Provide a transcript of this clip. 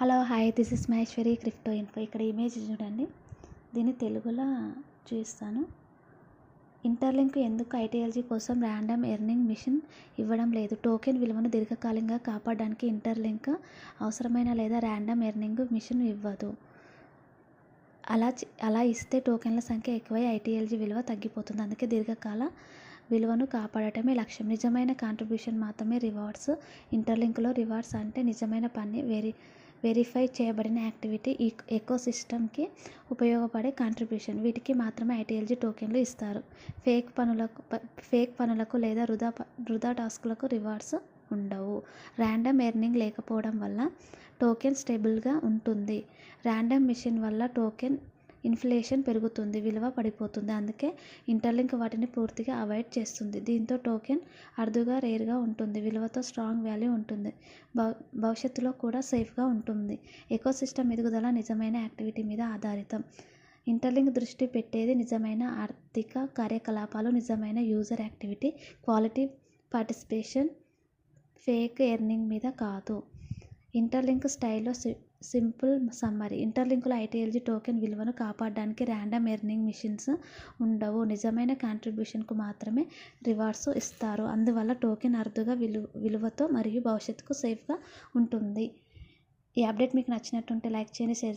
Hello hi this is Maheshwari crypto info. ఇక్కడ image చూడండి, దీన్ని తెలుగులో చూస్తాను. ఇంటర్లింక్ ఎందుకు ఐటీఎల్జీ కోసం ర్యాండమ్ ఎర్నింగ్ మిషన్ ఇవ్వడం లేదు? టోకెన్ విలువను దీర్ఘకాలికంగా కాపాడడానికి ఇంటర్లింక్ అవసరమైన లేదా ర్యాండమ్ ఎర్నింగ్ మిషన్ ఇవ్వదు. అలా ఇస్తే టోకెన్ల సంఖ్య ఎక్కువై ఐటీఎల్జీ విలువ తగ్గిపోతుంది. అందుకే దీర్ఘకాల విలువను కాపాడటమే లక్ష్యం. నిజమైన కాంట్రిబ్యూషన్ మాత్రమే రివార్డ్స్. ఇంటర్లింక్లో రివార్డ్స్ అంటే నిజమైన పని, వెరిఫై చేయబడిన యాక్టివిటీ, ఎకోసిస్టమ్కి ఉపయోగపడే కాంట్రిబ్యూషన్. వీటికి మాత్రమే ఐటీఎల్జీ టోకెన్లు ఇస్తారు. ఫేక్ పనులకు లేదా వృధా టాస్కులకు రివార్డ్స్ ఉండవు. ర్యాండమ్ ఎర్నింగ్ లేకపోవడం వల్ల టోకెన్ స్టేబుల్గా ఉంటుంది. ర్యాండమ్ మిషన్ వల్ల టోకెన్ ఇన్ఫ్లేషన్ పెరుగుతుంది, విలువ పడిపోతుంది. అందుకే ఇంటర్లింక్ వాటిని పూర్తిగా అవాయిడ్ చేస్తుంది. దీంతో టోకెన్ అరుదుగా, రేర్గా ఉంటుంది, విలువతో స్ట్రాంగ్ వాల్యూ ఉంటుంది, భవిష్యత్తులో కూడా సేఫ్గా ఉంటుంది. ఎకోసిస్టమ్ ఎదుగుదల నిజమైన యాక్టివిటీ మీద ఆధారితం. ఇంటర్లింక్ దృష్టి పెట్టేది నిజమైన ఆర్థిక కార్యకలాపాలు, నిజమైన user activity, quality participation, fake earning మీద కాదు. ఇంటర్లింక్ స్టైల్లో సింపుల్ సమ్మరీ. ఇంటర్లింక్లో ఐటీఎల్జీ టోకెన్ విలువను కాపాడడానికి ర్యాండమ్ ఎర్నింగ్ మిషన్స్ ఉండవు. నిజమైన కాంట్రిబ్యూషన్కు మాత్రమే రివార్డ్స్ ఇస్తారు. అందువల్ల టోకెన్ అరుదుగా, విలువతో మరియు భవిష్యత్తుకు సేఫ్గా ఉంటుంది. ఈ అప్డేట్ మీకు నచ్చినట్టుంటే లైక్ చేయండి, షేర్ చేయండి.